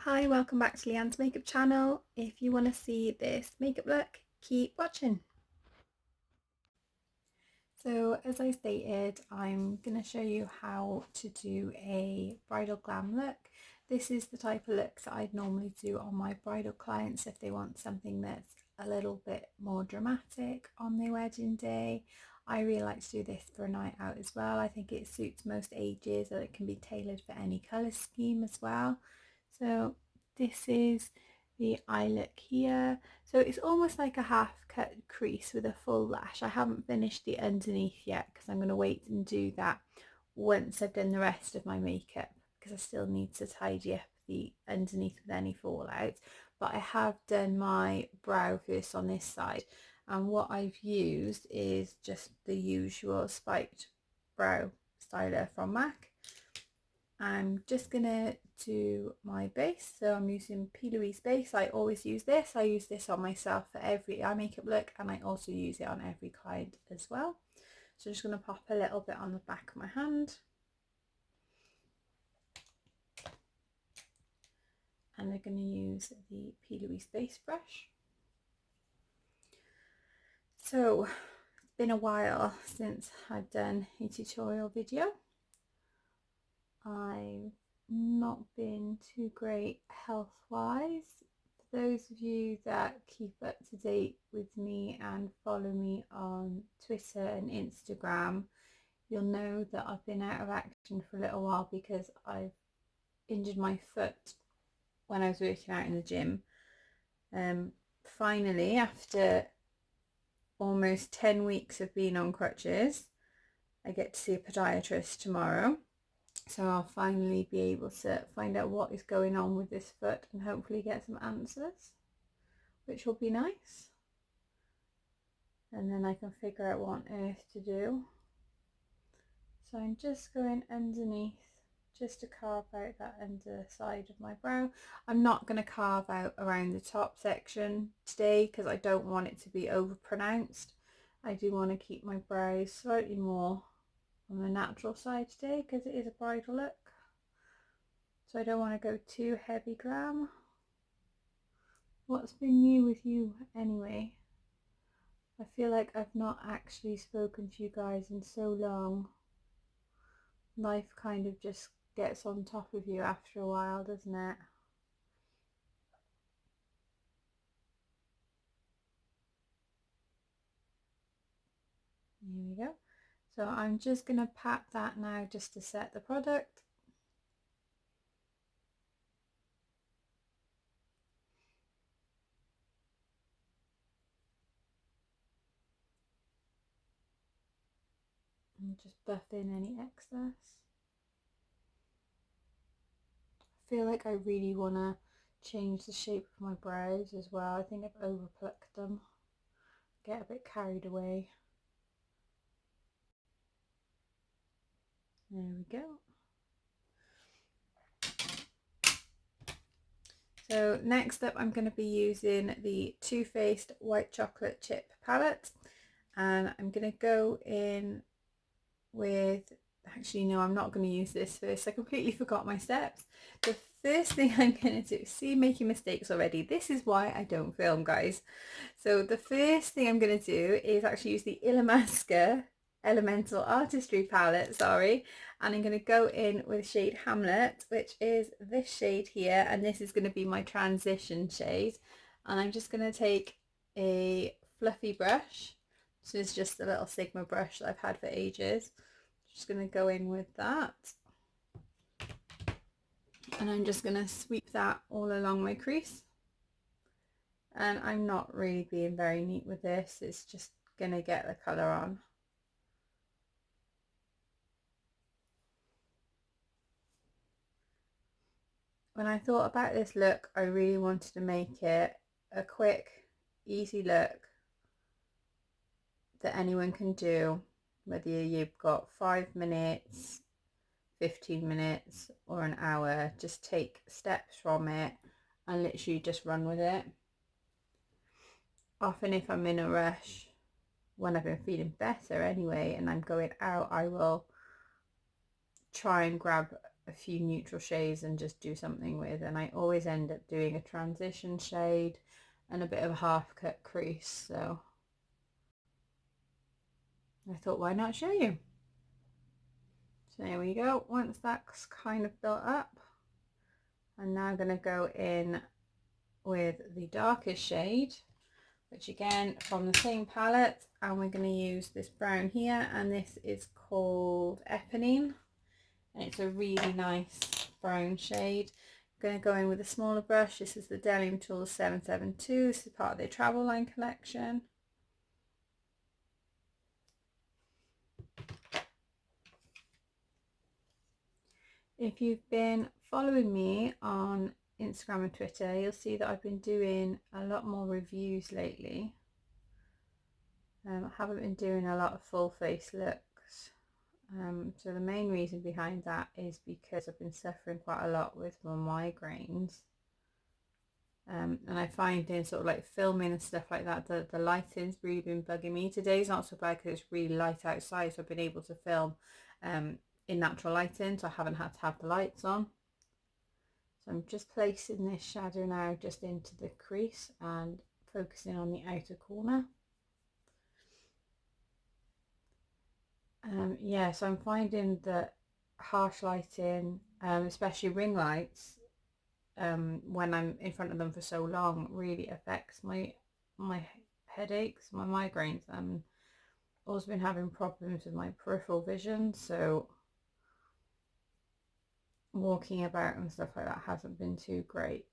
Hi, welcome back to Leanne's makeup channel. If you want to see this makeup look, keep watching. So as I stated, I'm going to show you how to do a bridal glam look. This is the type of look that I'd normally do on my bridal clients if they want something that's a little bit more dramatic on their wedding day. I really like to do this for a night out as well. I think it suits most ages and it can be tailored for any colour scheme as well. So this is the eye look here. So it's almost like a half cut crease with a full lash. I haven't finished the underneath yet because I'm going to wait and do that once I've done the rest of my makeup, because I still need to tidy up the underneath with any fallout. But I have done my brow first on this side, and what I've used is just the usual spiked brow styler from MAC. I'm just gonna do my base, so I'm using P. Louise base. I always use this. I use this on myself for every eye makeup look, and I also use it on every client as well. So I'm just gonna pop a little bit on the back of my hand, and I'm gonna use the P. Louise base brush. So it's been a while since I've done a tutorial video. I've not been too great health wise. For those of you that keep up to date with me and follow me on Twitter and Instagram, you'll know that I've been out of action for a little while because I've injured my foot when I was working out in the gym. Finally, after almost 10 weeks of being on crutches, I get to see a podiatrist tomorrow. So I'll finally be able to find out what is going on with this foot and hopefully get some answers, which will be nice. And then I can figure out what on earth to do. So I'm just going underneath just to carve out that underside of my brow. I'm not going to carve out around the top section today because I don't want it to be over pronounced. I do want to keep my brows slightly more on the natural side today because it is a bridal look. So I don't want to go too heavy glam. What's been new with you anyway? I feel like I've not actually spoken to you guys in so long. Life kind of just gets on top of you after a while, doesn't it? Here we go. So I'm just going to pat that now just to set the product. And just buff in any excess. I feel like I really want to change the shape of my brows as well. I think I've over plucked them. Get a bit carried away. There we go. So next up I'm going to be using the Too Faced White Chocolate Chip palette, and I'm going to go in with, actually no, I'm not going to use this first. I completely forgot my steps. The first thing I'm going to do, see, making mistakes already. This is why I don't film, guys. So the first thing I'm going to do is actually use the Illamasqua Elemental Artistry palette, and I'm going to go in with shade Hamlet, which is this shade here, and this is going to be my transition shade. And I'm just going to take a fluffy brush. This is just a little Sigma brush that I've had for ages. Just going to go in with that, and I'm just going to sweep that all along my crease. And I'm not really being very neat with this, it's just going to get the colour on. When I thought about this look, I really wanted to make it a quick, easy look that anyone can do, whether you've got 5 minutes, 15 minutes or an hour. Just take steps from it and literally just run with it. Often if I'm in a rush, when I've been feeling better anyway and I'm going out, I will try and grab a few neutral shades and just do something with, and I always end up doing a transition shade and a bit of a half cut crease. So I thought, why not show you? So there we go. Once that's kind of built up, I'm now going to go in with the darkest shade, which again from the same palette, and we're going to use this brown here, and this is called Eponine, and it's a really nice brown shade. I'm going to go in with a smaller brush. This is the Dandelion Tool 772. This is part of their travel line collection. If you've been following me on Instagram and Twitter, you'll see that I've been doing a lot more reviews lately. I haven't been doing a lot of full face looks. So the main reason behind that is because I've been suffering quite a lot with my migraines. And I find in sort of like filming and stuff like that, the lighting's really been bugging me. Today's not so bad because it's really light outside, so I've been able to film in natural lighting, so I haven't had to have the lights on. So I'm just placing this shadow now just into the crease and focusing on the outer corner. Yeah, so I'm finding that harsh lighting, especially ring lights, when I'm in front of them for so long, really affects my headaches, my migraines. Also been having problems with my peripheral vision, so walking about and stuff like that hasn't been too great.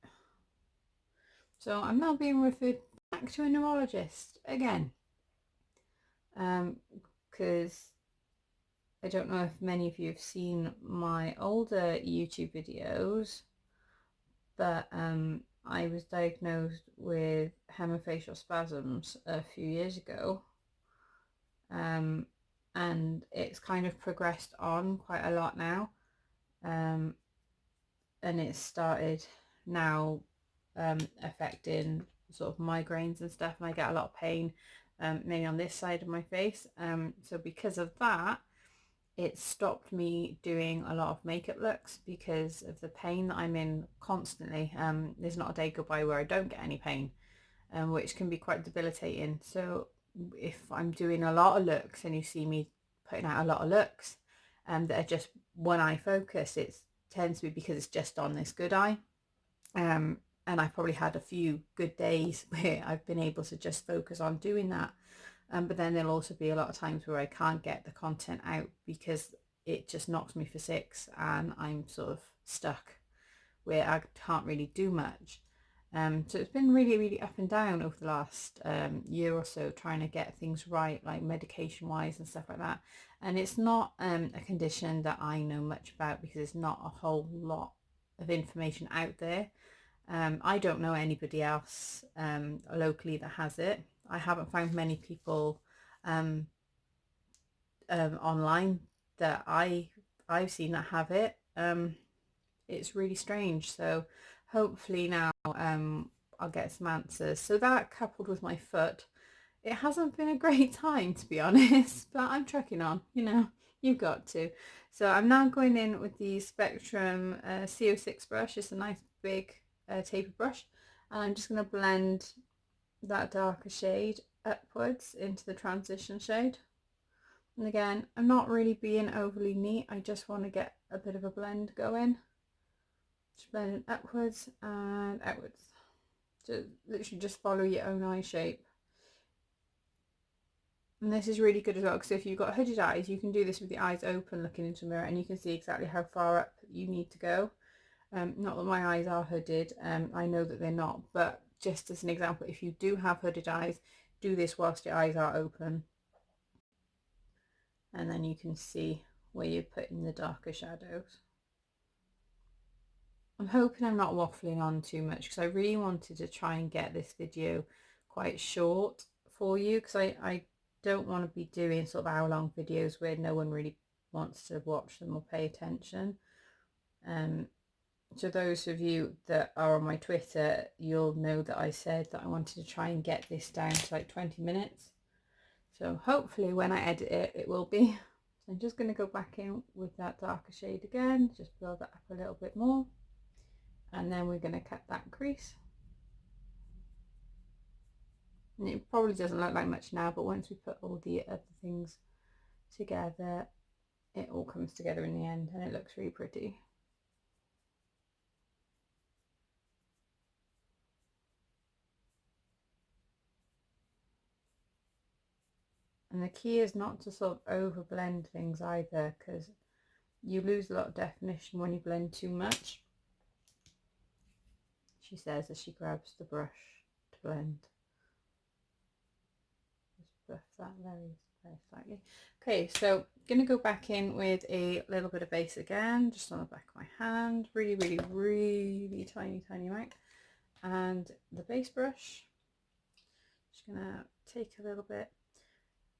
So I'm now being referred back to a neurologist again, because I don't know if many of you have seen my older YouTube videos, but I was diagnosed with hemifacial spasms a few years ago, and it's kind of progressed on quite a lot now, and it's started now affecting sort of migraines and stuff, and I get a lot of pain, mainly on this side of my face. So because of that, it stopped me doing a lot of makeup looks because of the pain that I'm in constantly. There's not a day go by where I don't get any pain, which can be quite debilitating. So if I'm doing a lot of looks and you see me putting out a lot of looks that are just one eye focus, it tends to be because it's just on this good eye. And I've probably had a few good days where I've been able to just focus on doing that. But then there'll also be a lot of times where I can't get the content out because it just knocks me for six and I'm sort of stuck where I can't really do much. So it's been really, really up and down over the last year or so, trying to get things right, like medication wise and stuff like that. And it's not a condition that I know much about because there's not a whole lot of information out there. I don't know anybody else locally that has it. I haven't found many people online that I've seen that have it. It's really strange. So hopefully now I'll get some answers. So that, coupled with my foot, it hasn't been a great time, to be honest, but I'm trucking on, you know, you've got to. So I'm now going in with the Spectrum CO6 brush. It's a nice big taper brush, and I'm just going to blend that darker shade upwards into the transition shade. And again, I'm not really being overly neat, I just want to get a bit of a blend going. Just blend it upwards and outwards. So literally just follow your own eye shape. And this is really good as well, because if you've got hooded eyes, you can do this with the eyes open looking into a mirror, and you can see exactly how far up you need to go. Not that my eyes are hooded, I know that they're not, but just as an example, if you do have hooded eyes, do this whilst your eyes are open, and then you can see where you're putting the darker shadows. I'm hoping I'm not waffling on too much, because I really wanted to try and get this video quite short for you, because I don't want to be doing sort of hour-long videos where no one really wants to watch them or pay attention. So those of you that are on my Twitter, you'll know that I said that I wanted to try and get this down to like 20 minutes. So hopefully when I edit it, it will be. So I'm just going to go back in with that darker shade again, just build that up a little bit more, and then we're going to cut that crease. And it probably doesn't look like much now, but once we put all the other things together, it all comes together in the end and it looks really pretty. And the key is not to sort of over blend things either, because you lose a lot of definition when you blend too much, she says as she grabs the brush to blend. Just buff that very, very slightly. Okay, so I'm going to go back in with a little bit of base again, just on the back of my hand, really, really, really tiny, tiny amount. And the base brush, just going to take a little bit,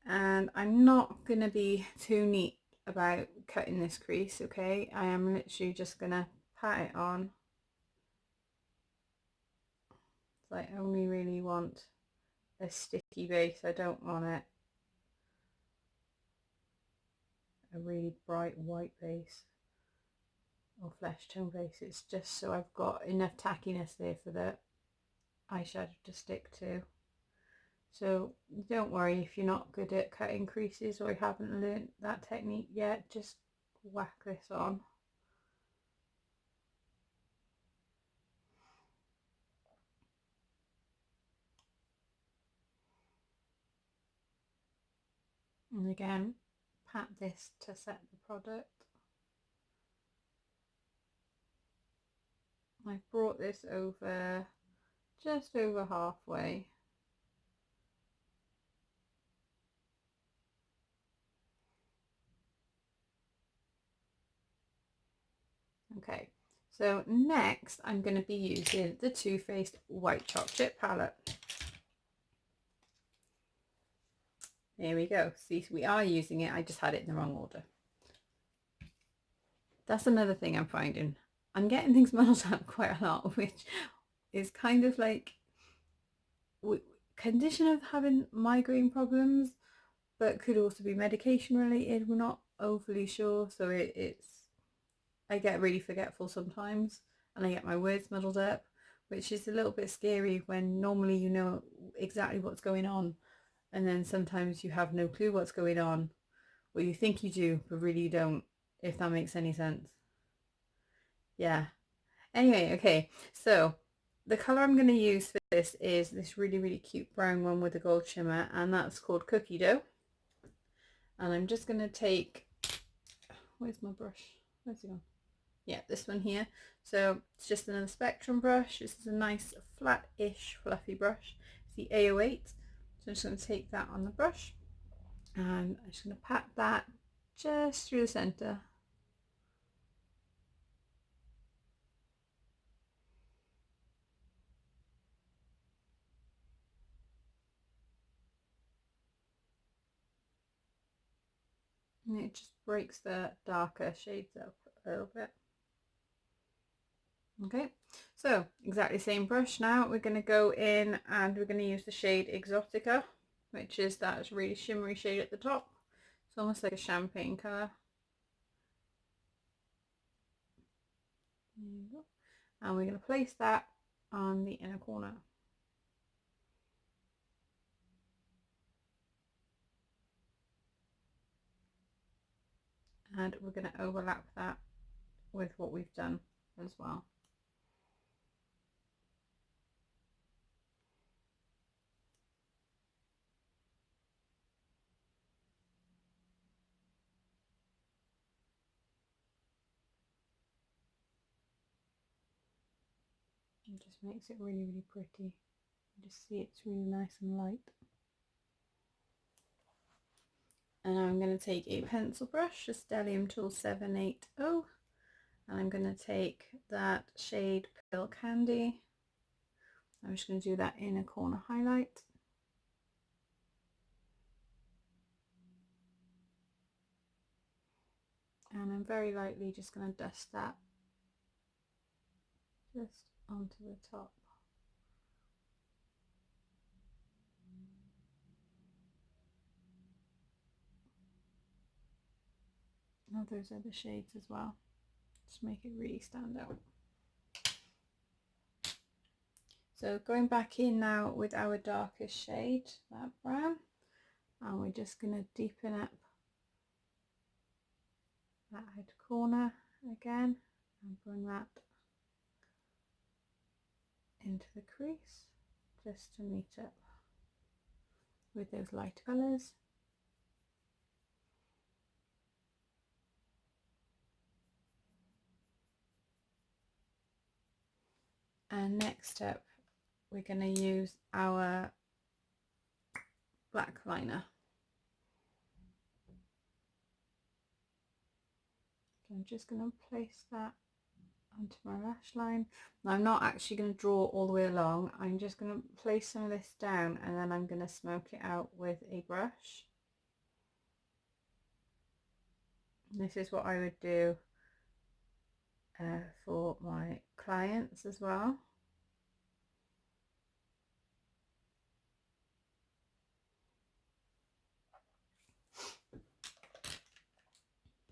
and I'm not going to be too neat about cutting this crease, okay? I am literally just going to pat it on. So I only really want a sticky base, I don't want it a really bright white base or flesh tone base. It's just so I've got enough tackiness there for the eyeshadow to stick to. So don't worry if you're not good at cutting creases or you haven't learned that technique yet, just whack this on. And again, pat this to set the product. I've brought this over just over halfway. Okay, so next I'm going to be using the Too Faced White Choc Chip palette. There we go. See, we are using it. I just had it in the wrong order. That's another thing I'm finding. I'm getting things muddled up quite a lot, which is kind of like condition of having migraine problems, but could also be medication related. We're not overly sure, so it's I get really forgetful sometimes and I get my words muddled up, which is a little bit scary when normally you know exactly what's going on, and then sometimes you have no clue what's going on, or you think you do but really you don't, if that makes any sense. Yeah, anyway, okay, so the colour I'm going to use for this is this really, really cute brown one with a gold shimmer, and that's called Cookie Dough. And I'm just going to take, where's my brush? Where's it gone? Yeah, this one here. So it's just another Spectrum brush. This is a nice flat-ish fluffy brush. It's the A08. So I'm just going to take that on the brush, and I'm just going to pat that just through the centre. And it just breaks the darker shades up a little bit. Okay, so exactly same brush. Now we're going to go in and we're going to use the shade Exotica, which is that really shimmery shade at the top. It's almost like a champagne colour. There you go. And we're going to place that on the inner corner. And we're going to overlap that with what we've done as well. It just makes it really, really pretty. You just see it's really nice and light. And I'm going to take a pencil brush, a Dandelion Tool 780, and I'm going to take that shade Pearl Candy. I'm just going to do that inner corner highlight. And I'm very lightly just going to dust that just onto the top. Oh, those are the shades as well. Just make it really stand out. So going back in now with our darkest shade, that brown, and we're just going to deepen up that outer corner again and bring that into the crease just to meet up with those light colours. And next up, we're going to use our black liner. So I'm just going to place that onto my lash line. Now I'm not actually going to draw all the way along. I'm just going to place some of this down and then I'm going to smoke it out with a brush. This is what I would do for my clients as well.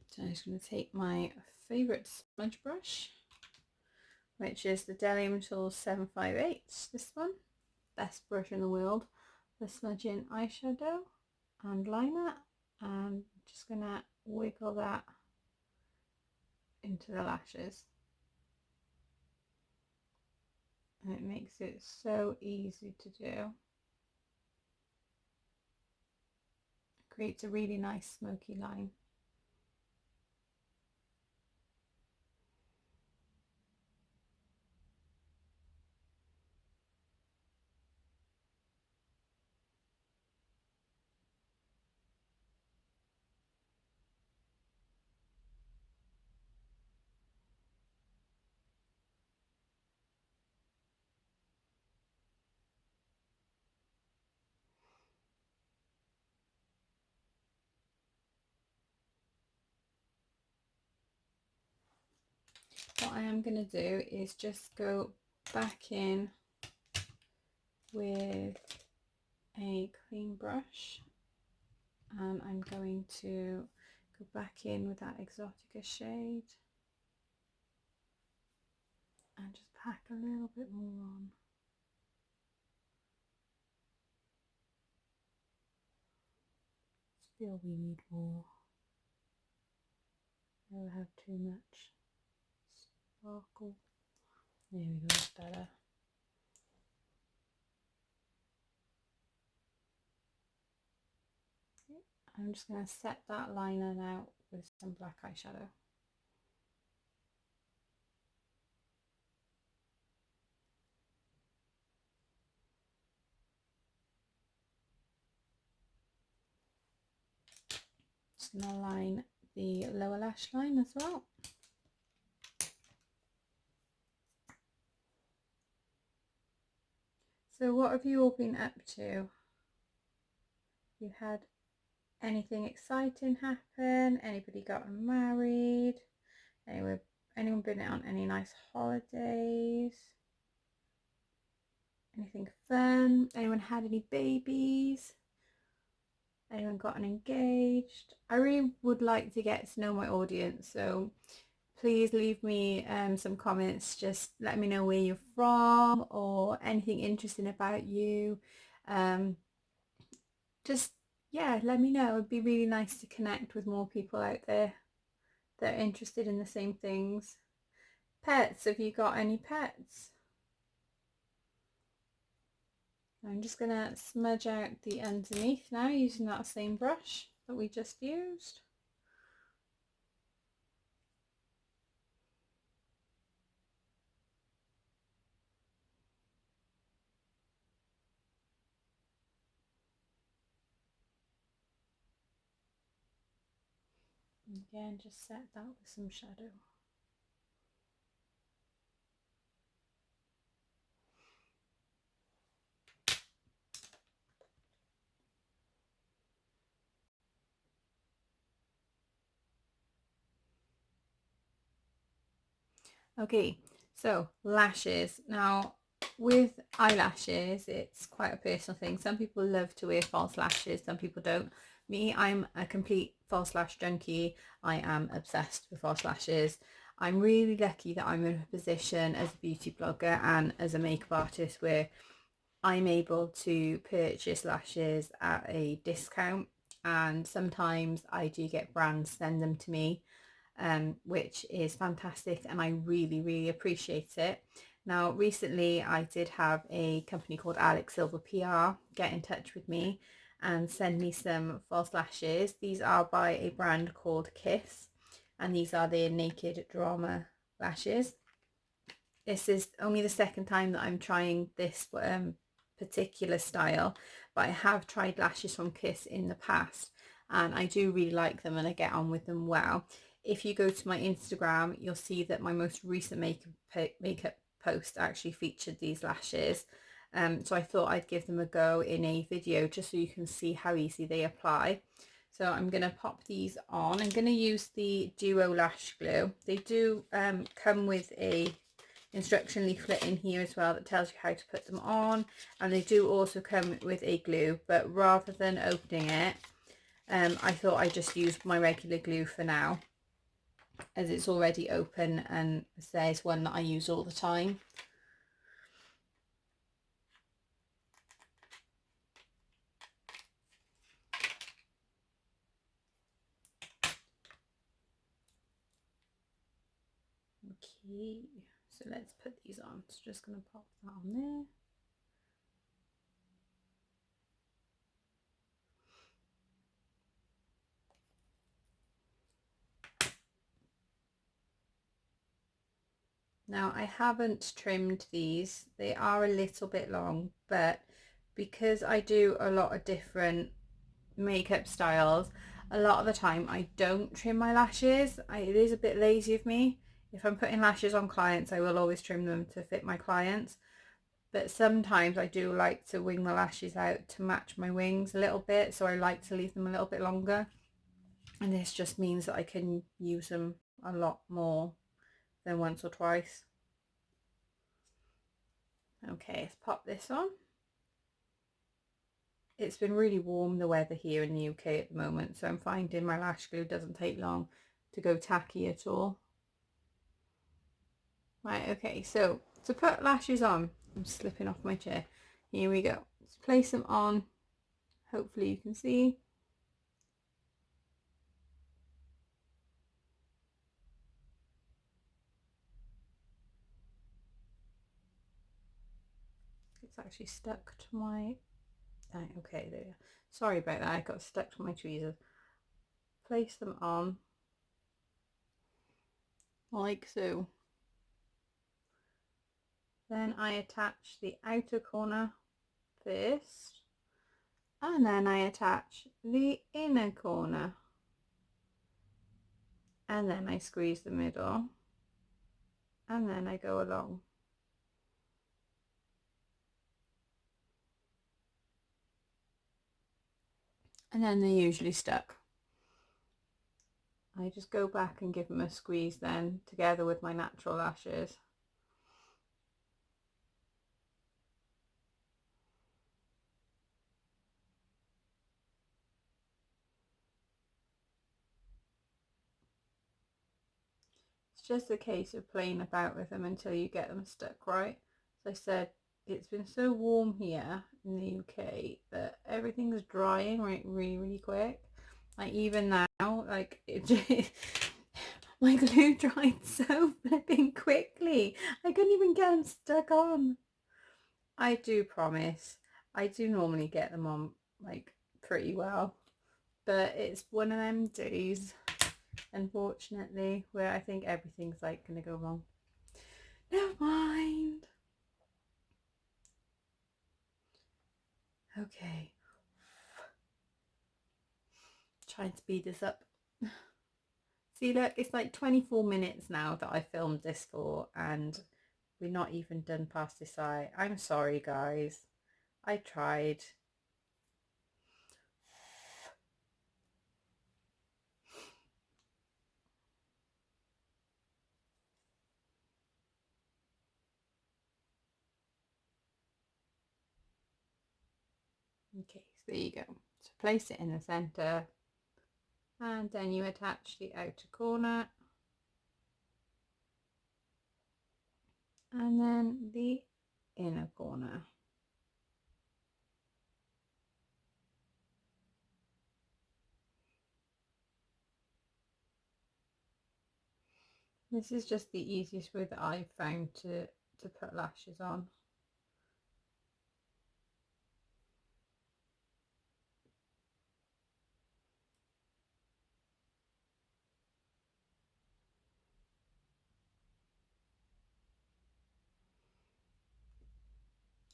So I'm just going to take my favourite smudge brush, which is the Dandelion 758, this one, best brush in the world for smudging eyeshadow and liner, and just going to wiggle that into the lashes. And it makes it so easy to do. It creates a really nice smoky line. What I am going to do is just go back in with a clean brush, and I'm going to go back in with that Exotica shade and just pack a little bit more on. Still we need more. Never have too much sparkle. There we go, that's better. I'm just going to set that liner now with some black eyeshadow. Just going to line the lower lash line as well. So what have you all been up to? You had anything exciting happen? Anybody gotten married? Anyone been on any nice holidays? Anything fun? Anyone had any babies? Anyone gotten engaged? I really would like to get to know my audience, so please leave me some comments. Just let me know where you're from or anything interesting about you. Just, yeah, let me know. It'd be really nice to connect with more people out there that are interested in the same things. Pets, have you got any pets? I'm just going to smudge out the underneath now using that same brush that we just used. Again, just set that with some shadow. Okay, so lashes. Now, with eyelashes, it's quite a personal thing. Some people love to wear false lashes, some people don't. Me, I'm a complete false lash junkie. I am obsessed with false lashes. I'm really lucky that I'm in a position as a beauty blogger and as a makeup artist where I'm able to purchase lashes at a discount, and sometimes I do get brands send them to me, which is fantastic, and I really appreciate it. Now recently I did have a company called Alex Silver PR get in touch with me and send me some false lashes. These are by a brand called Kiss, and these are their Naked Drama lashes. This is only the second time that I'm trying this particular style, but I have tried lashes from Kiss in the past and I do really like them and I get on with them well. If you go to my Instagram, you'll see that my most recent makeup post actually featured these lashes. So I thought I'd give them a go in a video just so you can see how easy they apply. So I'm going to pop these on. I'm going to use the Duo Lash Glue. They do come with a instruction leaflet in here as well that tells you how to put them on, and they do also come with a glue, but rather than opening it, I thought I'd just use my regular glue for now as it's already open, and there's one that I use all the time. Okay, so let's put these on. So just going to pop that on there. Now I haven't trimmed these, they are a little bit long, but because I do a lot of different makeup styles, a lot of the time I don't trim my lashes. It is a bit lazy of me. If I'm putting lashes on clients, I will always trim them to fit my clients, but sometimes I do like to wing the lashes out to match my wings a little bit, so I like to leave them a little bit longer, and this just means that I can use them a lot more than once or twice. Okay, let's pop this on. It's been really warm, the weather here in the UK at the moment, so I'm finding my lash glue doesn't take long to go tacky at all. Right, okay, so to put lashes on, I'm slipping off my chair. Here we go. Let's place them on. Hopefully you can see. It's actually stuck to my... Right, okay, there. Sorry about that, I got stuck to my tweezers. Place them on like so. Then I attach the outer corner first, and then I attach the inner corner, and then I squeeze the middle, and then I go along. And then they're usually stuck. I just go back and give them a squeeze then, together with my natural lashes. It's just a case of playing about with them until you get them stuck right. As I said, it's been so warm here in the UK that everything's drying really quick. Like even now, like my glue dried so flipping quickly. I couldn't even get them stuck on. I do promise, I do normally get them on like pretty well, but it's one of them days, unfortunately, where I think everything's like gonna go wrong. Never mind. Okay, try and speed this up. See, look, it's like 24 minutes now that I filmed this for, and we're not even done past this eye. I'm sorry guys, I tried. Okay, so there you go. So place it in the center, and then you attach the outer corner, and then the inner corner. This is just the easiest way that I've found to put lashes on.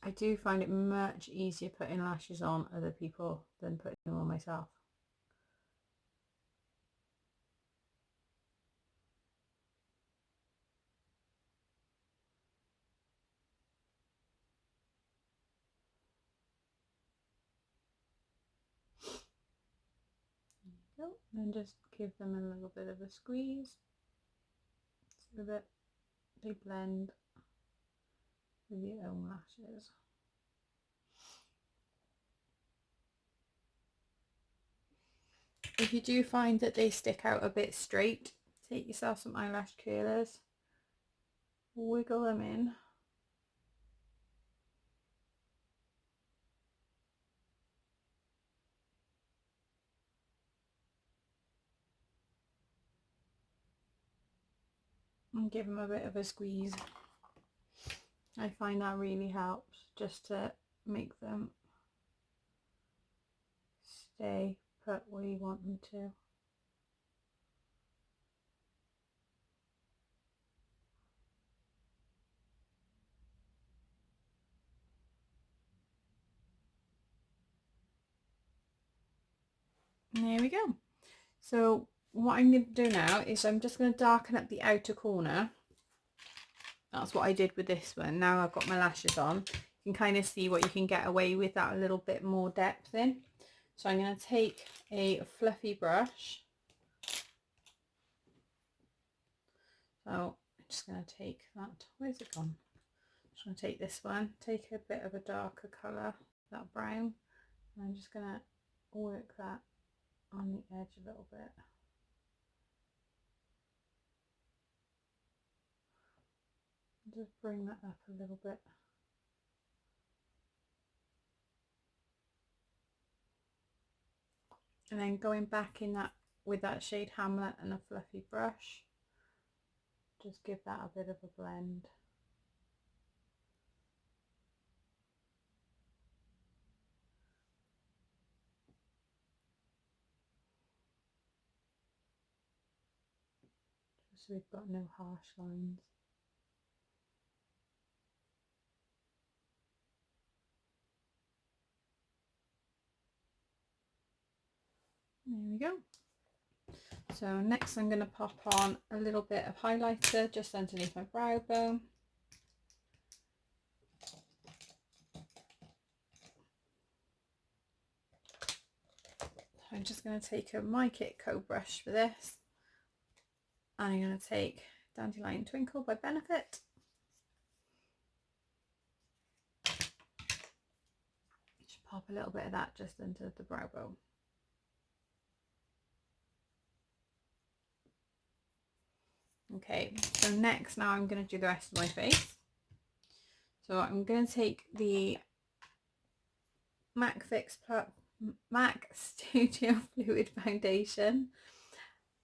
I do find it much easier putting lashes on other people than putting them on myself. There you go. And just give them a little bit of a squeeze so that they blend with your own lashes. If you do find that they stick out a bit straight, take yourself some eyelash curlers, wiggle them in, and give them a bit of a squeeze. I find that really helps just to make them stay put where you want them to. And there we go. So what I'm going to do now is I'm just going to darken up the outer corner. That's what I did with this one. Now I've got my lashes on, you can kind of see what you can get away with that a little bit more depth in. So I'm going to take a fluffy brush. So I'm just going to take that, where's it gone? I'm just going to take this one, take a bit of a darker colour, that brown, and I'm just going to work that on the edge a little bit. Just bring that up a little bit. And then going back in that with that shade Hamlet and a fluffy brush, just give that a bit of a blend. Just so we've got no harsh lines. There we go. So next I'm going to pop on a little bit of highlighter just underneath my brow bone. I'm just going to take a My Kit Co brush for this. And I'm going to take Dandelion Twinkle by Benefit. Just pop a little bit of that just into the brow bone. Okay, so next now I'm going to do the rest of my face. So I'm going to take the MAC Studio Fluid Foundation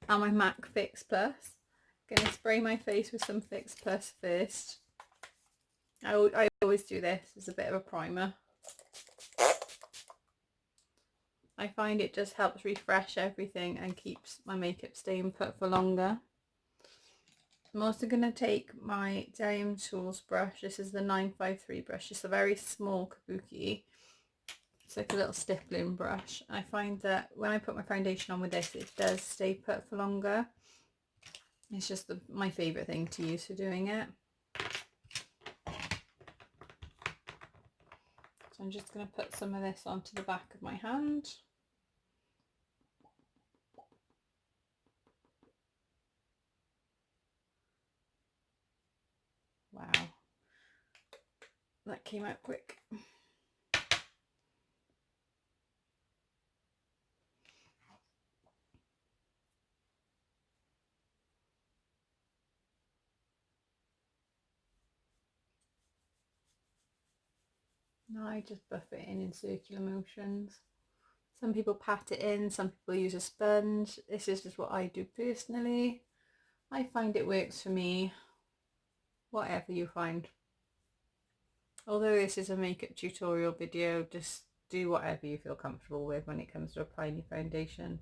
and my MAC Fix Plus. I'm going to spray my face with some Fix Plus first. I always do this as a bit of a primer. I find it just helps refresh everything and keeps my makeup staying put for longer. I'm also going to take my Dandelion Tools brush. This is the 953 brush. It's a very small kabuki. It's like a little stippling brush. I find that when I put my foundation on with this, it does stay put for longer. It's just my favourite thing to use for doing it. So I'm just going to put some of this onto the back of my hand. Wow, that came out quick. Now I just buff it in circular motions. Some people pat it in, some people use a sponge. This is just what I do personally. I find it works for me. Whatever you find. Although this is a makeup tutorial video, just do whatever you feel comfortable with when it comes to applying your foundation.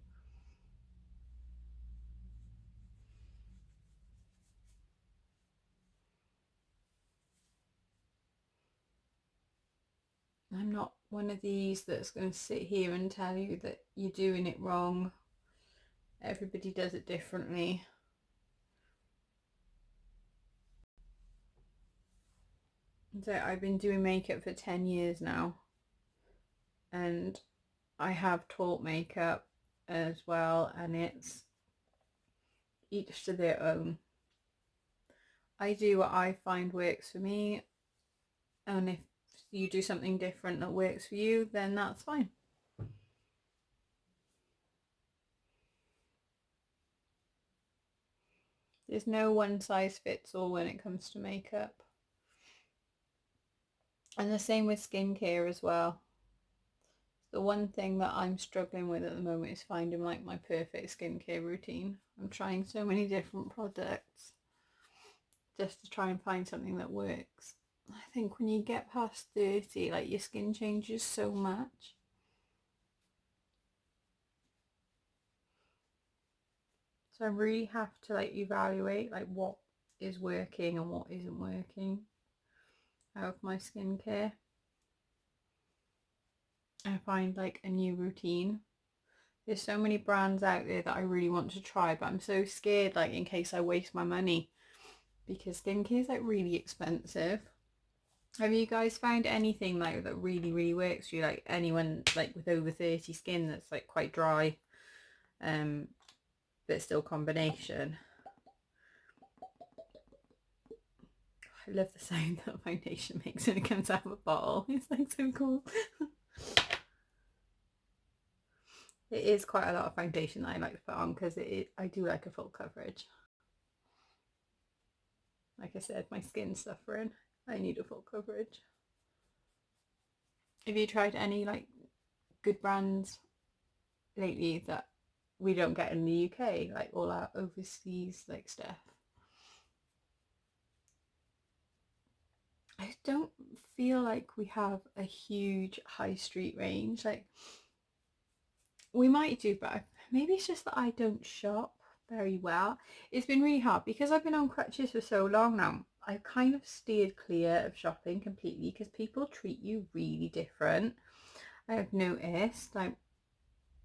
I'm not one of these that's going to sit here and tell you that you're doing it wrong. Everybody does it differently. So I've been doing makeup for 10 years now, and I have taught makeup as well, and it's each to their own. I do what I find works for me, and if you do something different that works for you, then that's fine. There's no one size fits all when it comes to makeup. And the same with skincare as well. The one thing that I'm struggling with at the moment is finding like my perfect skincare routine. I'm trying so many different products just to try and find something that works. I think when you get past 30, like your skin changes so much. So I really have to like evaluate like what is working and what isn't working out of my skincare. I find like a new routine. There's so many brands out there that I really want to try, but I'm so scared like in case I waste my money, because skincare is like really expensive. Have you guys found anything like that really works for you? Like anyone like with over 30 skin that's like quite dry, but still combination? I love the sound that foundation makes when it comes out of a bottle. It's like so cool. It is quite a lot of foundation that I like to put on because I do like a full coverage. Like I said, my skin's suffering. I need a full coverage. Have you tried any like good brands lately that we don't get in the UK, like all our overseas like stuff? I don't feel like we have a huge high street range. Like we might do, but maybe it's just that I don't shop very well. It's been really hard because I've been on crutches for so long now. I've kind of steered clear of shopping completely because people treat you really different. I've noticed like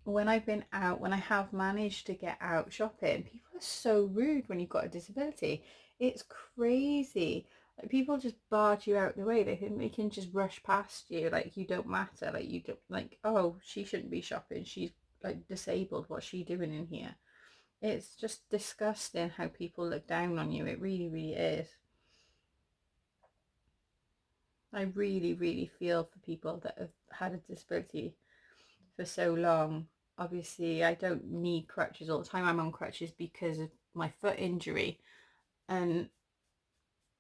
when I've been out, when I have managed to get out shopping, people are so rude when you've got a disability. It's crazy. Like people just barge you out the way. They think they can just rush past you like you don't matter. Like you don't, like, oh, she shouldn't be shopping. She's like disabled. What's she doing in here? It's just disgusting how people look down on you. It really is. I really feel for people that have had a disability for so long. Obviously I don't need crutches all the time. I'm on crutches because of my foot injury, and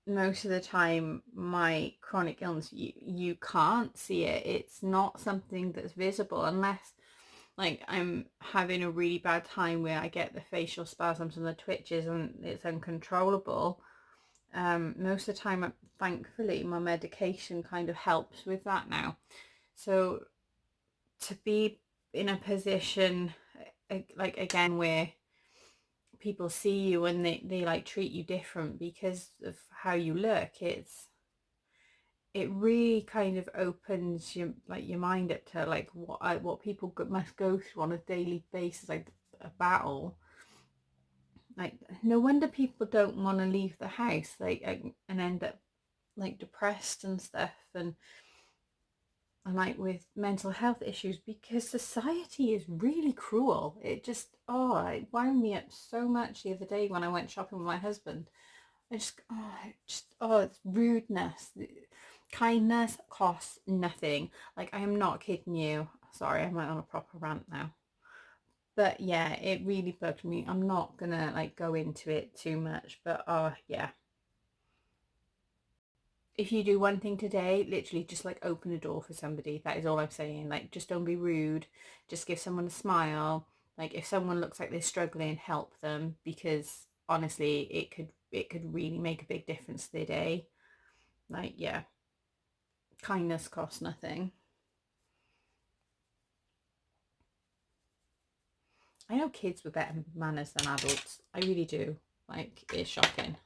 most of the time my chronic illness, you can't see it. It's not something that's visible unless like I'm having a really bad time where I get the facial spasms and the twitches and it's uncontrollable. Most of the time, thankfully, my medication kind of helps with that now. So to be in a position like again where people see you and they like treat you different because of how you look, it really kind of opens your mind up to like what people must go through on a daily basis, like a battle. Like no wonder people don't want to leave the house like and end up like depressed and stuff, and like with mental health issues, because society is really cruel. It just, oh, it wound me up so much the other day when I went shopping with my husband. It's rudeness. Kindness costs nothing. Like, I am not kidding you. Sorry, I'm on a proper rant now. But yeah, it really bugged me. I'm not gonna like go into it too much, but oh yeah. if you do one thing today, literally just like open a door for somebody. That is all I'm saying. Like, just don't be rude. Just give someone a smile. Like, if someone looks like they're struggling, help them, because honestly, it could really make a big difference to their day. Like, yeah, kindness costs nothing. I know kids with better manners than adults. I really do. Like, it's shocking.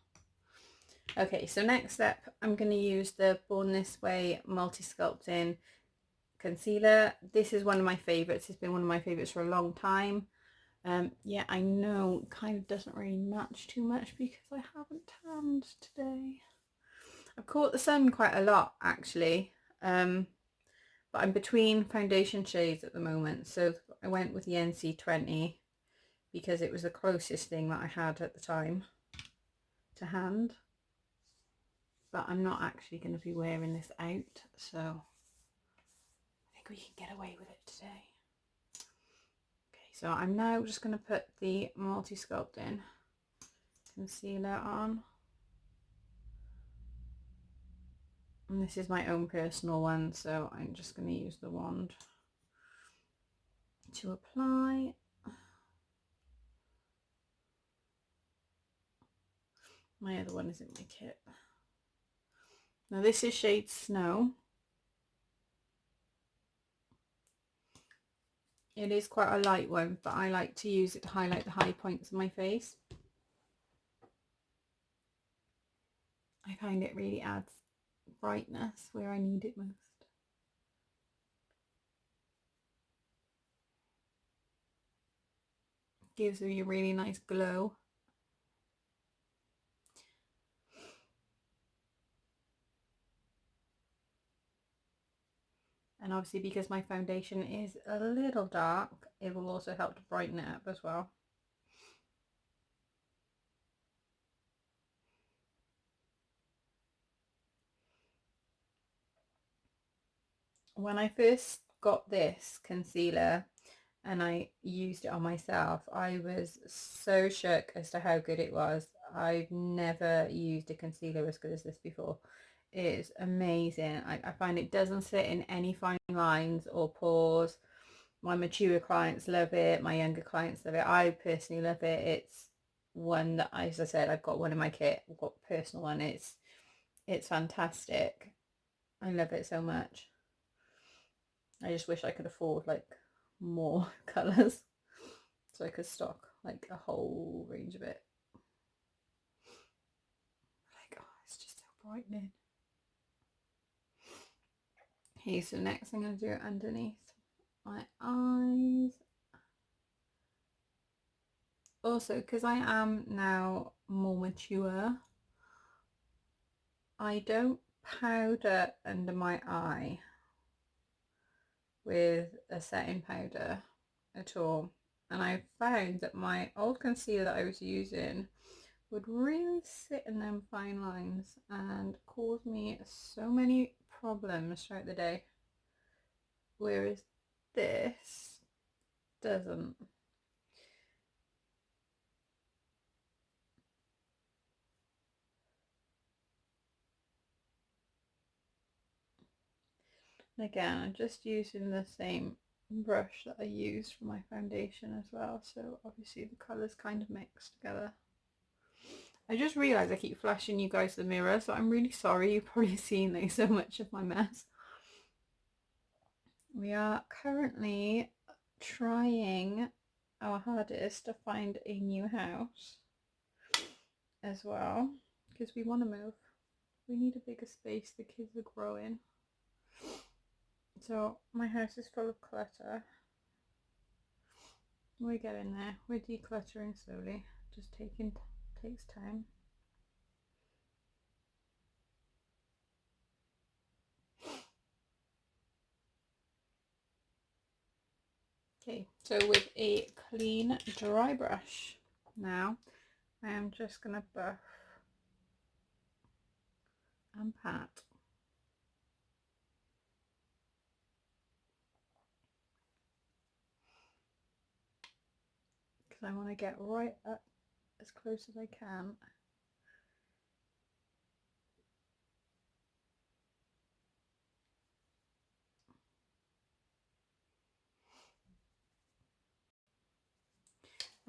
Okay, so next step, I'm going to use the Born This Way multisculpting concealer. This is one of my favorites. It's been one of my favorites for a long time. Yeah, I know kind of doesn't really match too much because I haven't tanned today. I've caught the sun quite a lot actually, but I'm between foundation shades at the moment, so I went with the NC20 because it was the closest thing that I had at the time to hand. But I'm not actually going to be wearing this out, so I think we can get away with it today. Okay, so I'm now just going to put the multi-sculpting concealer on. And this is my own personal one, so I'm just going to use the wand to apply. My other one is in my kit. Now this is shade Snow. It is quite a light one, but I like to use it to highlight the high points of my face. I find it really adds brightness where I need it most. Gives you a really nice glow. And obviously because my foundation is a little dark, it will also help to brighten it up as well. When I first got this concealer and I used it on myself, I was so shook as to how good it was. I've never used a concealer as good as this before. It's amazing. I find it doesn't sit in any fine lines or pores. My mature clients love it. My younger clients love it. I personally love it. It's one that, as I said, I've got one in my kit. I've got a personal one. It's fantastic. I love it so much. I just wish I could afford like more colours so I could stock like a whole range of it. Like, oh, it's just so brightening. Okay, so next I'm going to do it underneath my eyes. Also, because I am now more mature, I don't powder under my eye with a setting powder at all. And I found that my old concealer that I was using would really sit in them fine lines and cause me so many problems throughout the day, whereas this doesn't. And again, I'm just using the same brush that I used for my foundation as well, so obviously the colours kind of mix together. I just realised I keep flashing you guys the mirror, so I'm really sorry. You've probably seen like so much of my mess. We are currently trying our hardest to find a new house as well, because we want to move. We need a bigger space. The kids are growing. So my house is full of clutter. We're getting there. We're decluttering slowly. Just takes time. Okay, so with a clean dry brush now, I am just going to buff and pat. Because I want to get right up as close as I can.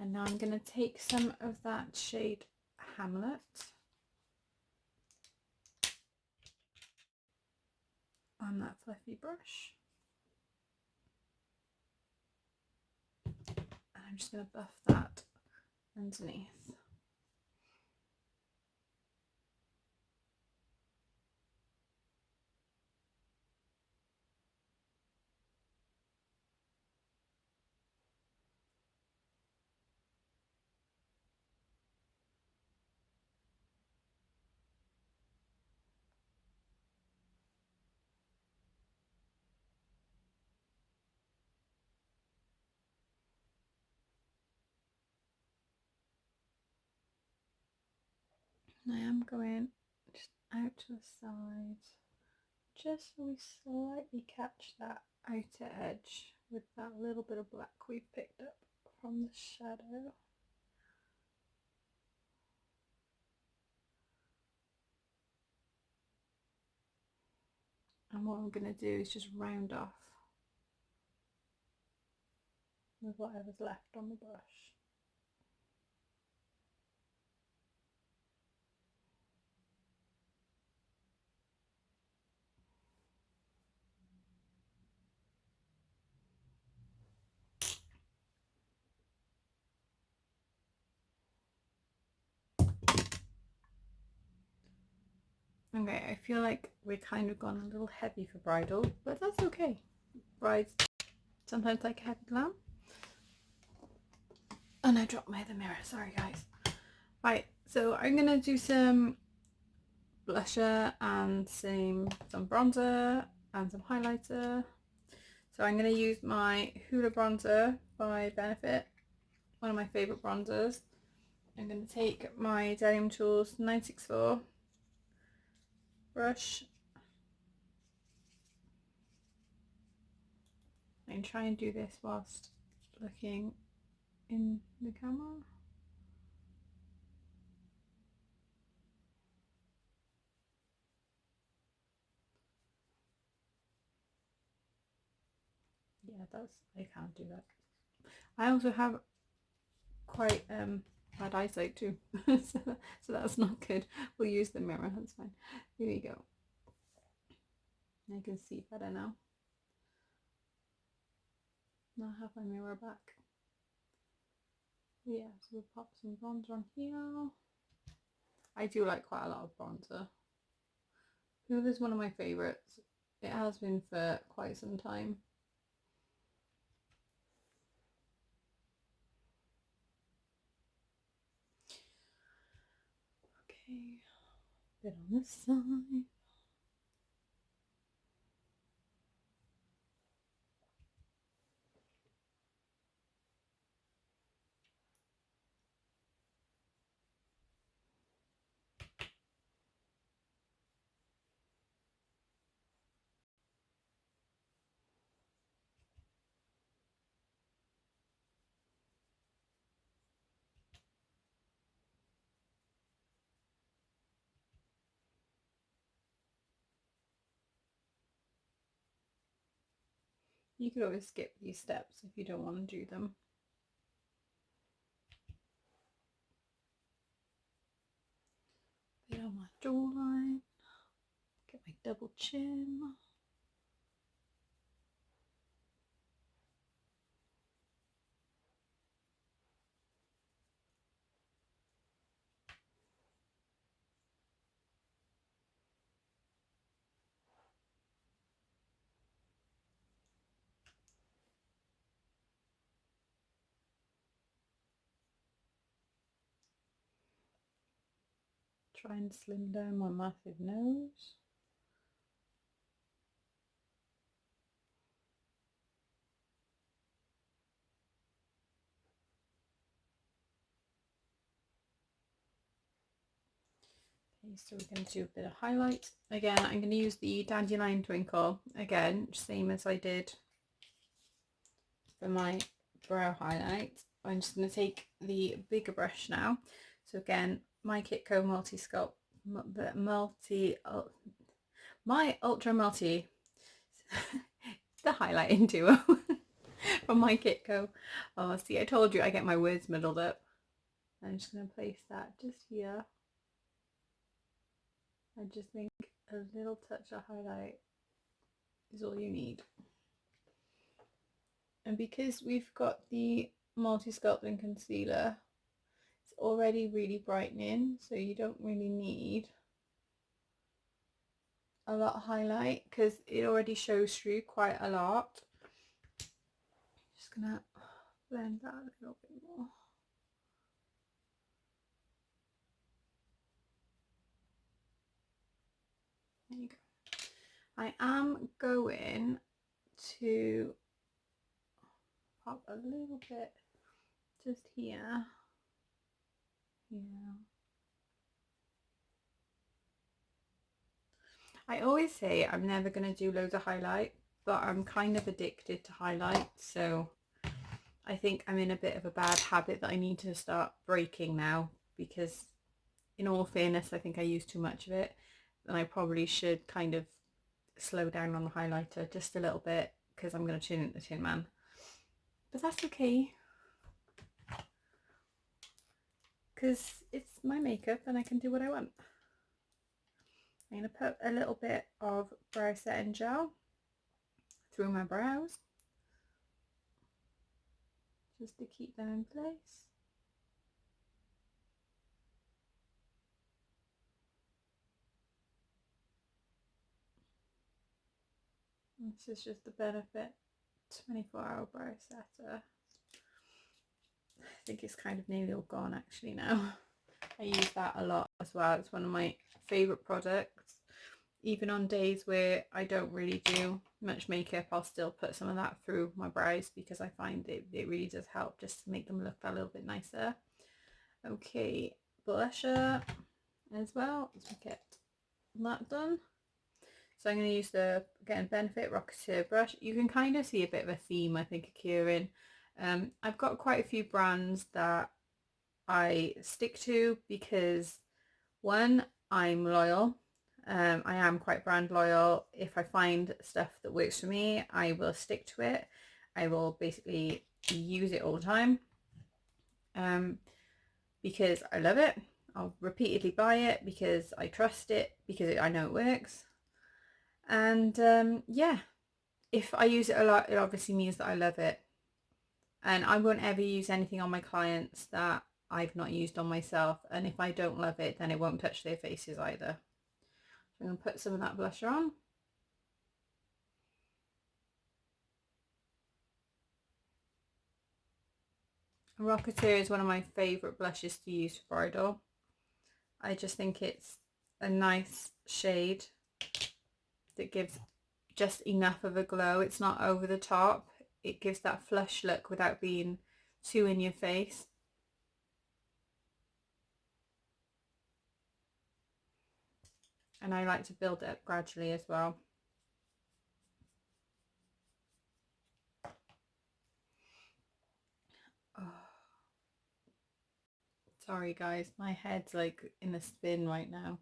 And now I'm going to take some of that shade Hamlet on that fluffy brush. And I'm just going to buff that underneath. And I am going just out to the side, just so we slightly catch that outer edge with that little bit of black we've picked up from the shadow. And what I'm going to do is just round off with whatever's left on the brush. Okay, I feel like we're kind of gone a little heavy for bridal, but that's okay. Brides sometimes like a heavy glam. And I dropped my other mirror, sorry guys. Right, so I'm gonna do some blusher and some bronzer and some highlighter. So I'm gonna use my Hoola bronzer by Benefit, one of my favourite bronzers. I'm gonna take my Dandelion Tools 964 brush and try and do this whilst looking in the camera. Yeah, I can't do that. I also have quite bad eyesight too, so that's not good. We'll use the mirror, that's fine. Here we go. I can see better now. Now I have my mirror back. Yeah, so we'll pop some bronzer on here. I do like quite a lot of bronzer. Hoola is one of my favourites. It has been for quite some time. Okay, a bit on this side. You could always skip these steps if you don't want to do them. Bit on my jawline, get my double chin. Try and slim down my massive nose. Okay, so we're going to do a bit of highlight. Again, I'm going to use the Dandelion Twinkle. Again, same as I did for my brow highlight. I'm just going to take the bigger brush now. So again, my Kitco my Ultra Multi, the highlighting duo from my Kitco. Oh, see, I told you I get my words muddled up. I'm just going to place that just here. I just think a little touch of highlight is all you need. And because we've got the multi-sculpting concealer, it's already really brightening, so you don't really need a lot of highlight because it already shows through quite a lot. Just gonna blend that a little bit more. There you go. I am going to pop a little bit just here. Yeah. I always say I'm never going to do loads of highlight, but I'm kind of addicted to highlight, so I think I'm in a bit of a bad habit that I need to start breaking now, because in all fairness I think I use too much of it, and I probably should kind of slow down on the highlighter just a little bit because I'm going to turn into the Tin Man. But that's okay, because it's my makeup and I can do what I want. I'm going to put a little bit of brow setting gel through my brows just to keep them in place. This is just the Benefit 24-hour brow setter. I think it's kind of nearly all gone actually now. I use that a lot as well. It's one of my favourite products. Even on days where I don't really do much makeup, I'll still put some of that through my brows because I find it really does help just to make them look a little bit nicer. Okay, blusher as well. Let's get that done. So I'm going to use the, again, Benefit Rocketeur brush. You can kind of see a bit of a theme, I think, occurring. I've got quite a few brands that I stick to because, one, I'm loyal. I am quite brand loyal. If I find stuff that works for me, I will stick to it. I will basically use it all the time because I love it. I'll repeatedly buy it because I trust it, because I know it works. And yeah, if I use it a lot, it obviously means that I love it. And I won't ever use anything on my clients that I've not used on myself. And if I don't love it, then it won't touch their faces either. So I'm going to put some of that blusher on. Rocketeur is one of my favourite blushes to use for bridal. I just think it's a nice shade that gives just enough of a glow. It's not over the top. It gives that flush look without being too in your face. And I like to build it up gradually as well. Oh. Sorry guys, my head's like in a spin right now.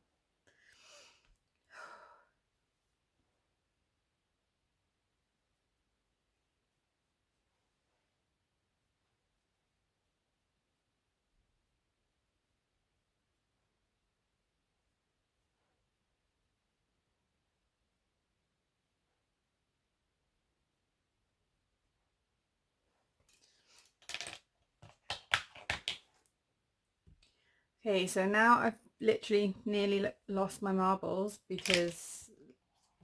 Okay, so now I've literally nearly lost my marbles because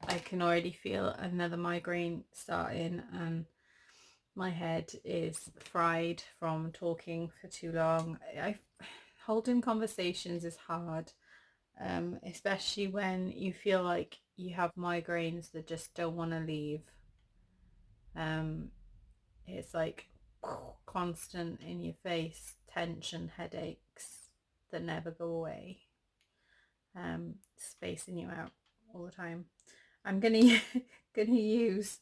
I can already feel another migraine starting, and my head is fried from talking for too long. Holding conversations is hard, especially when you feel like you have migraines that just don't want to leave. It's like constant in your face tension, headaches that never go away, spacing you out all the time. I'm gonna use,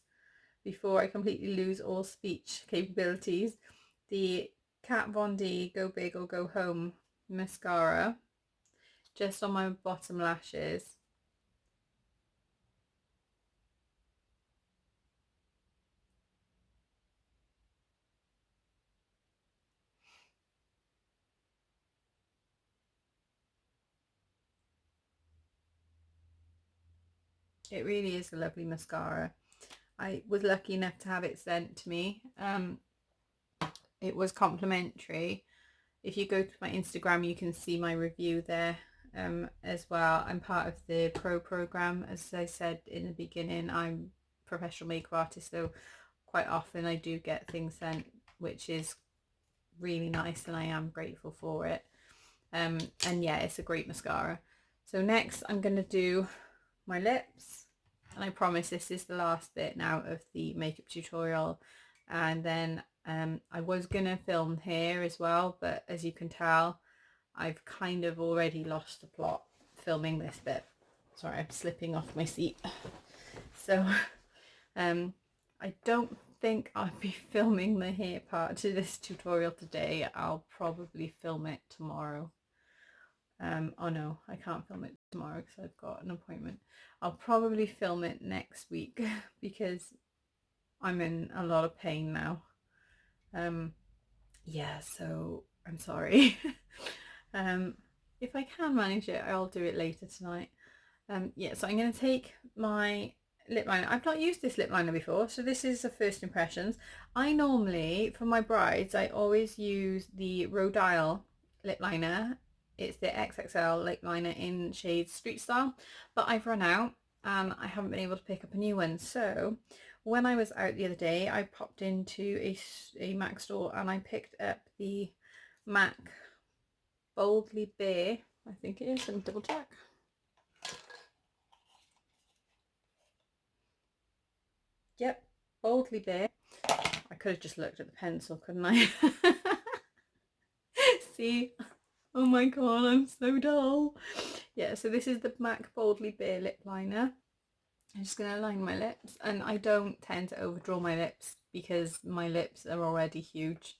before I completely lose all speech capabilities, the Kat Von D Go Big or Go Home mascara just on my bottom lashes. It really is a lovely mascara. I was lucky enough to have it sent to me. It was complimentary. If you go to my Instagram, you can see my review there as well. I'm part of the pro program. As I said in the beginning, I'm a professional makeup artist, so quite often I do get things sent, which is really nice, and I am grateful for it. And yeah, it's a great mascara. So next I'm going to do my lips, and I promise this is the last bit now of the makeup tutorial. And then I was going to film here as well, but as you can tell, I've kind of already lost the plot filming this bit. Sorry, I'm slipping off my seat. So I don't think I'll be filming the hair part to this tutorial today. I'll probably film it tomorrow. Oh no, I can't film it tomorrow because I've got an appointment. I'll probably film it next week because I'm in a lot of pain now. Yeah, so I'm sorry. If I can manage it, I'll do it later tonight. Yeah, so I'm going to take my lip liner. I've not used this lip liner before, so this is the first impressions. I normally, for my brides, I always use the Rodial lip liner. It's the XXL lip liner in shade Street Style, but I've run out and I haven't been able to pick up a new one. So when I was out the other day, I popped into a MAC store and I picked up the MAC Boldly Bare, I think it is. Let me double check. Yep, Boldly Bare. I could have just looked at the pencil, couldn't I? See? Oh my god, I'm so dull. Yeah, so this is the MAC Boldly Bare lip liner. I'm just going to line my lips, and I don't tend to overdraw my lips because my lips are already huge.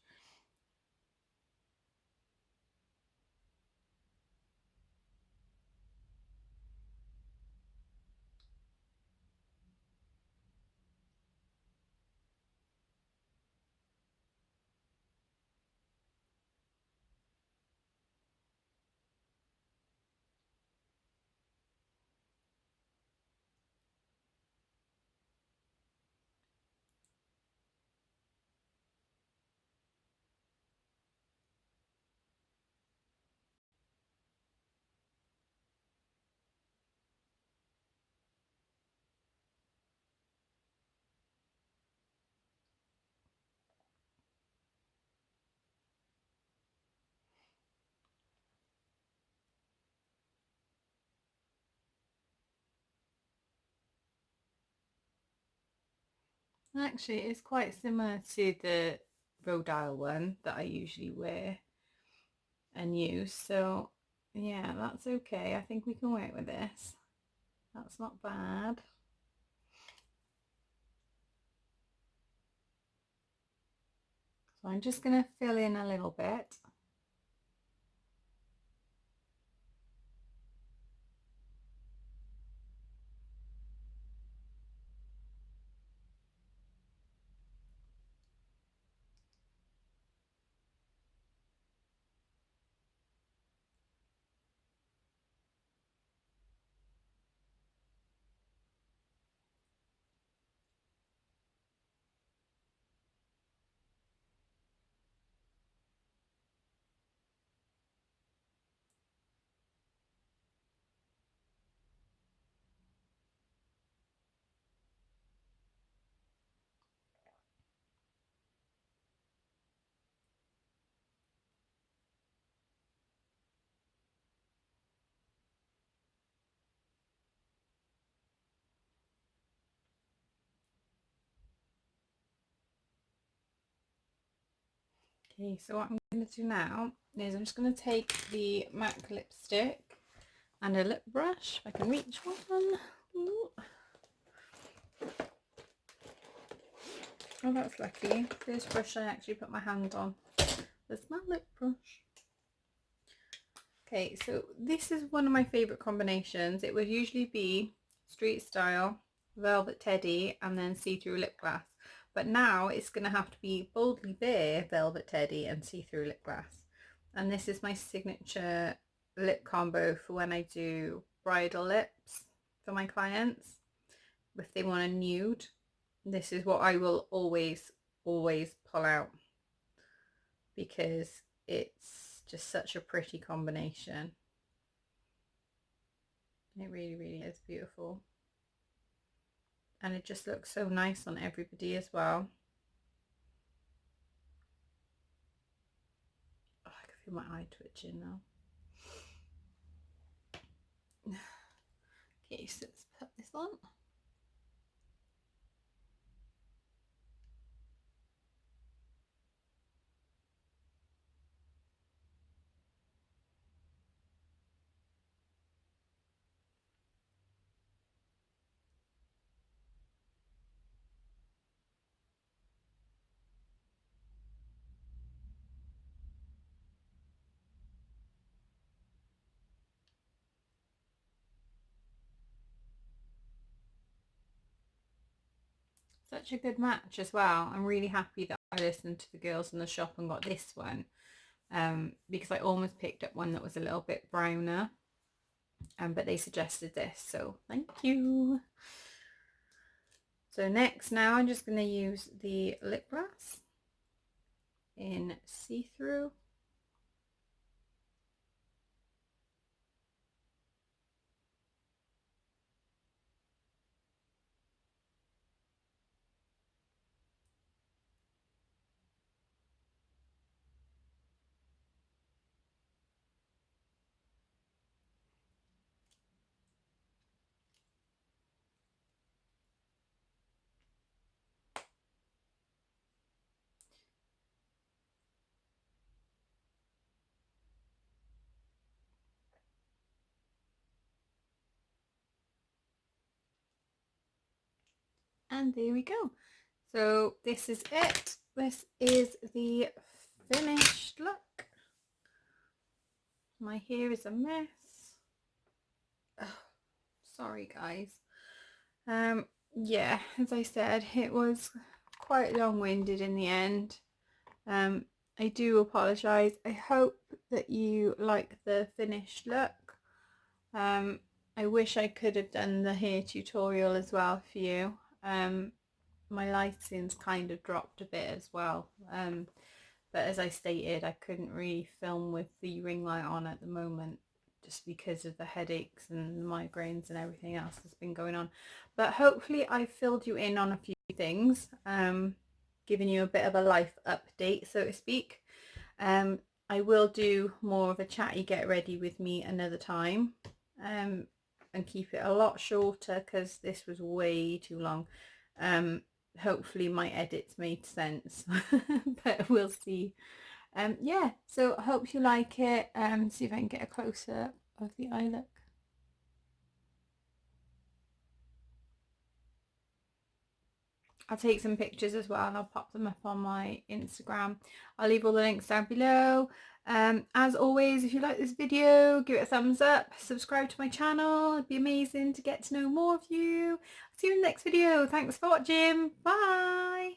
Actually, it's quite similar to the Rodial one that I usually wear and use, so yeah, that's okay. I think we can work with this. That's not bad. So I'm just going to fill in a little bit. Okay, so what I'm going to do now is I'm just going to take the MAC lipstick and a lip brush, if I can reach one. Ooh. Oh, that's lucky. First brush I actually put my hand on. There's my lip brush. Okay, so this is one of my favourite combinations. It would usually be Street Style, Velvet Teddy, and then See-Thru Lipglass. But now it's going to have to be Boldly Bare, Velvet Teddy, and See-Thru Lipglass. And this is my signature lip combo for when I do bridal lips for my clients. if they want a nude, this is what I will always pull out, because it's just such a pretty combination. It really is beautiful, and it just looks so nice on everybody as well. Oh, I can feel my eye twitching now. Okay, so let's put this on. Such a good match as well. I'm really happy that I listened to the girls in the shop and got this one, because I almost picked up one that was a little bit browner, but they suggested this, so thank you. So next, now I'm just going to use the Lipglass in See-Thru. And there we go. So this is it. This is the finished look. My hair is a mess. Oh, sorry guys. Yeah, as I said, it was quite long-winded in the end. I do apologise. I hope that you like the finished look. I wish I could have done the hair tutorial as well for you. My lighting's kind of dropped a bit as well, but as I stated, I couldn't really film with the ring light on at the moment, just because of the headaches and the migraines and everything else that's been going on. But hopefully I filled you in on a few things, giving you a bit of a life update, so to speak. I will do more of a chatty get ready with me another time, and keep it a lot shorter because this was way too long. Hopefully my edits made sense, but we'll see. Yeah, so I hope you like it. See if I can get a close-up of the eye look. I'll take some pictures as well and I'll pop them up on my Instagram. I'll leave all the links down below. As always, if you like this video, give it a thumbs up, subscribe to my channel. It'd be amazing to get to know more of you. See you in the next video. Thanks for watching. Bye.